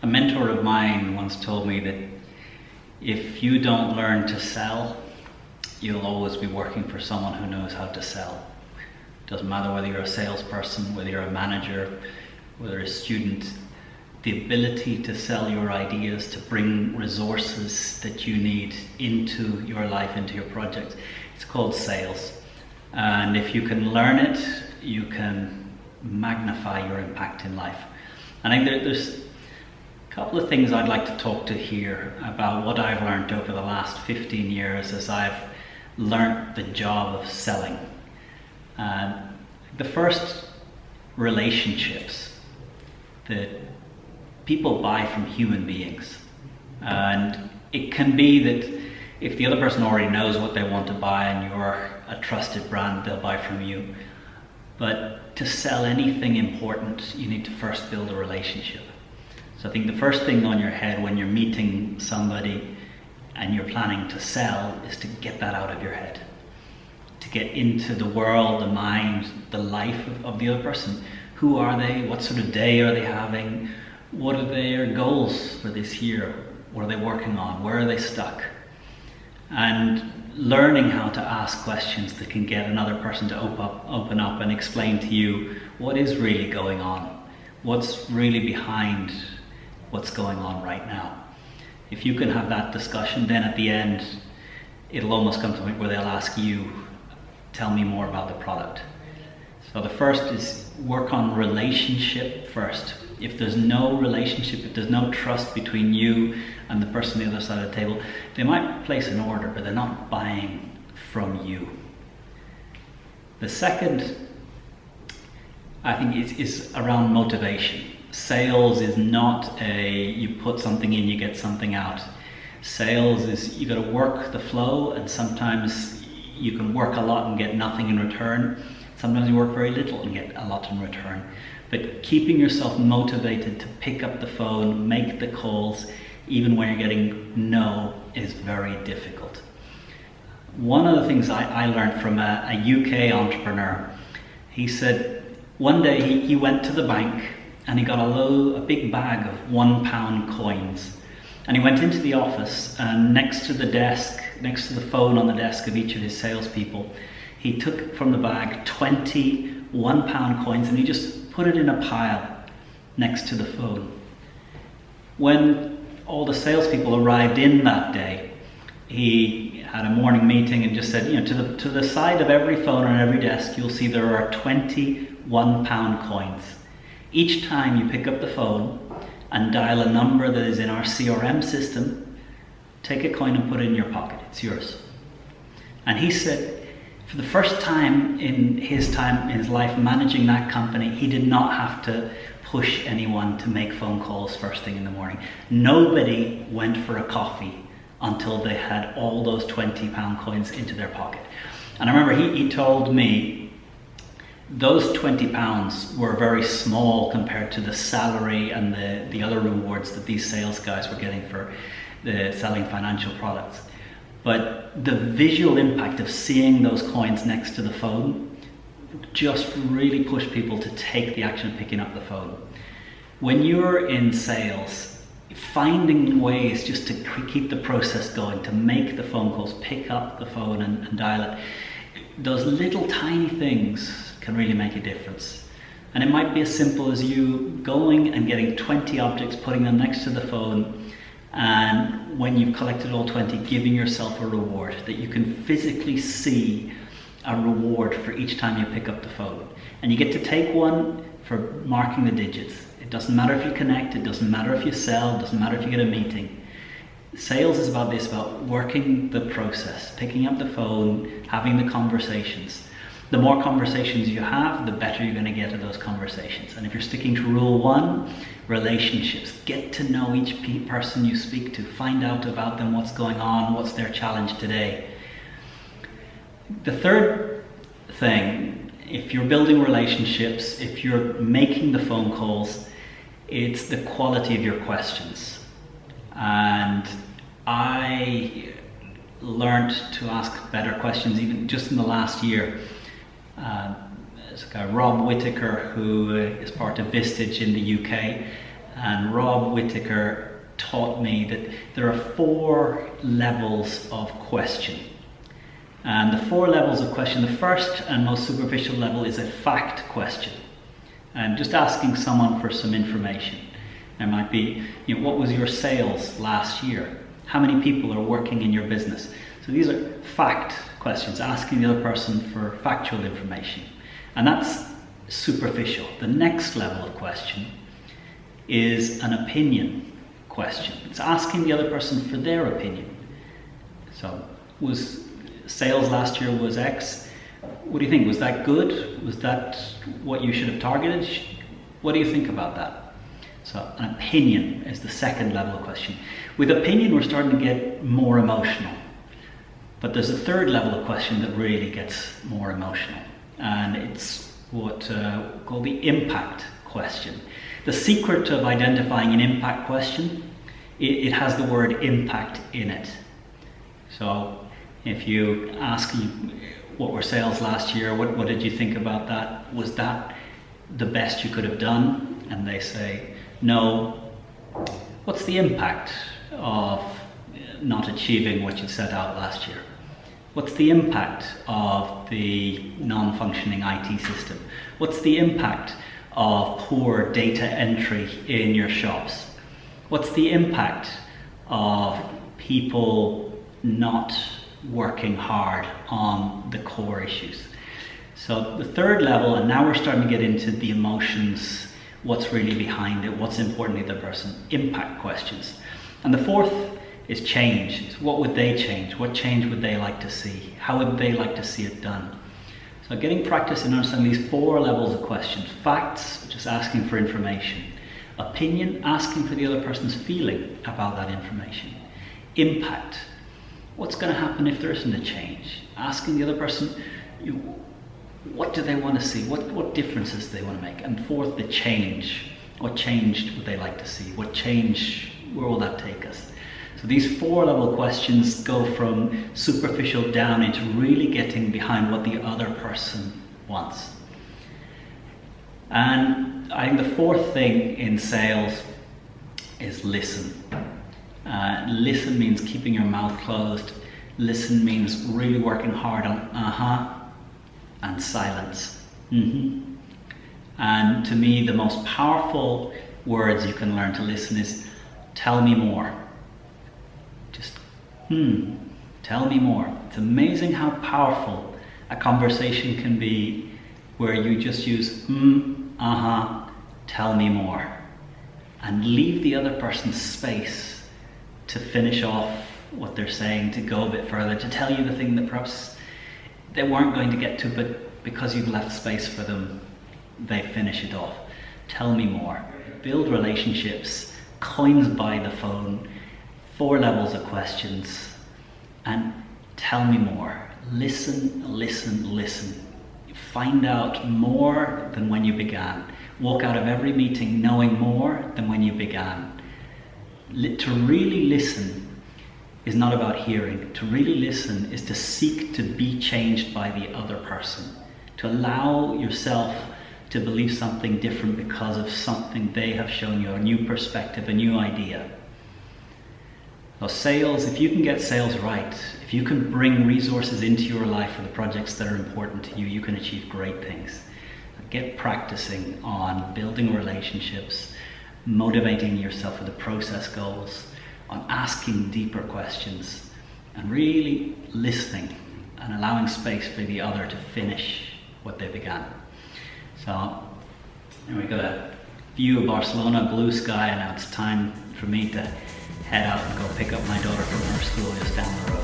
A mentor of mine once told me that if you don't learn to sell, you'll always be working for someone who knows how to sell. Doesn't matter whether you're a salesperson, whether you're a manager, whether you're a student. The ability to sell your ideas, to bring resources that you need into your life, into your project, it's called sales. And if you can learn it, you can magnify your impact in life. I think there's a couple of things I'd like to talk to here about what I've learned over the last 15 years as I've learned the job of selling. The first, relationships that people buy from human beings. And it can be that if the other person already knows what they want to buy and you're a trusted brand, they'll buy from you. But to sell anything important, you need to first build a relationship. So I think the first thing on your head when you're meeting somebody and you're planning to sell is to get that out of your head. To get into the world, the mind, the life of the other person. Who are they? What sort of day are they having? What are their goals for this year? What are they working on? Where are they stuck? And learning how to ask questions that can get another person to open up and explain to you what is really going on. What's really behind what's going on right now. If you can have that discussion, then at the end, it'll almost come to a point where they'll ask you, tell me more about the product. So the first is work on relationship first. If there's no relationship, if there's no trust between you and the person on the other side of the table, they might place an order, but they're not buying from you. The second, I think, is around motivation. Sales is not you put something in, you get something out. Sales is you got to work the flow, and sometimes you can work a lot and get nothing in return. Sometimes you work very little and get a lot in return. But keeping yourself motivated to pick up the phone, make the calls, even when you're getting no, is very difficult. One of the things I learned from a UK entrepreneur, he said one day he went to the bank and he got a big bag of £1 coins. And he went into the office, and next to the desk, next to the phone on the desk of each of his salespeople, he took from the bag 20 £1 coins and he just put it in a pile next to the phone. When all the salespeople arrived in that day, he had a morning meeting and just said, to the side of every phone on every desk, you'll see there are 20 £1 coins. Each time you pick up the phone and dial a number that is in our CRM system, take a coin and put it in your pocket. It's yours. And he said, for the first time in his life managing that company, he did not have to push anyone to make phone calls first thing in the morning. Nobody went for a coffee until they had all those £20 coins into their pocket. And I remember he told me those £20 were very small compared to the salary and the other rewards that these sales guys were getting for selling financial products. But the visual impact of seeing those coins next to the phone just really pushed people to take the action of picking up the phone. When you're in sales, finding ways just to keep the process going, to make the phone calls, pick up the phone and dial it, those little tiny things can really make a difference. And it might be as simple as you going and getting 20 objects, putting them next to the phone, and when you've collected all 20, giving yourself a reward, that you can physically see a reward for each time you pick up the phone. And you get to take one for marking the digits. It doesn't matter if you connect, it doesn't matter if you sell, it doesn't matter if you get a meeting. Sales is about working the process, picking up the phone, having the conversations. The more conversations you have, the better you're going to get at those conversations. And if you're sticking to rule 1, relationships, get to know each person you speak to, find out about them, what's going on, what's their challenge today. The third thing, if you're building relationships, if you're making the phone calls, it's the quality of your questions. And I learned to ask better questions even just in the last year. There's a guy, Rob Whittaker, who is part of Vistage in the UK. and Rob Whittaker taught me that there are 4 levels of question. And the 4 levels of question, the first and most superficial level is a fact question. And just asking someone for some information. There might be, what was your sales last year? How many people are working in your business? So these are fact questions, asking the other person for factual information. And that's superficial. The next level of question is an opinion question. It's asking the other person for their opinion. So, was sales last year was X? What do you think? Was that good? Was that what you should have targeted? What do you think about that? So an opinion is the second level of question. With opinion, we're starting to get more emotional. But there's a third level of question that really gets more emotional. And it's what called the impact question. The secret of identifying an impact question, it has the word impact in it. So if you ask what were sales last year, what did you think about that? Was that the best you could have done? And they say, no. What's the impact of not achieving what you set out last year? What's the impact of the non-functioning IT system? What's the impact of poor data entry in your shops? What's the impact of people not working hard on the core issues? So the third level, and now we're starting to get into the emotions, what's really behind it, what's important to the person, impact questions. And the fourth is change. It's what would they change? What change would they like to see? How would they like to see it done? So getting practice in understanding these 4 levels of questions. Facts, just asking for information. Opinion, asking for the other person's feeling about that information. Impact, what's going to happen if there isn't a change? Asking the other person, what do they want to see? What differences do they want to make? And fourth, the change. What change would they like to see? What change, where will that take us? So these 4 level questions go from superficial down into really getting behind what the other person wants. And I think the fourth thing in sales is listen. Listen means keeping your mouth closed. Listen means really working hard on and silence. And to me, the most powerful words you can learn to listen is, tell me more. Just, tell me more. It's amazing how powerful a conversation can be where you just use, tell me more. And leave the other person space to finish off what they're saying, to go a bit further, to tell you the thing that perhaps they weren't going to get to, but because you've left space for them, they finish it off. Tell me more. Build relationships, coins by the phone, 4 levels of questions, and tell me more. Listen, listen, listen. Find out more than when you began. Walk out of every meeting knowing more than when you began. To really listen is not about hearing. To really listen is to seek to be changed by the other person. To allow yourself to believe something different because of something they have shown you, a new perspective, a new idea. So sales, if you can get sales right, if you can bring resources into your life for the projects that are important to you, you can achieve great things. Get practicing on building relationships, motivating yourself for the process goals, on asking deeper questions, and really listening and allowing space for the other to finish what they began. So, here we got a view of Barcelona, blue sky, and now it's time for me to head out and go pick up my daughter from her school just down the road.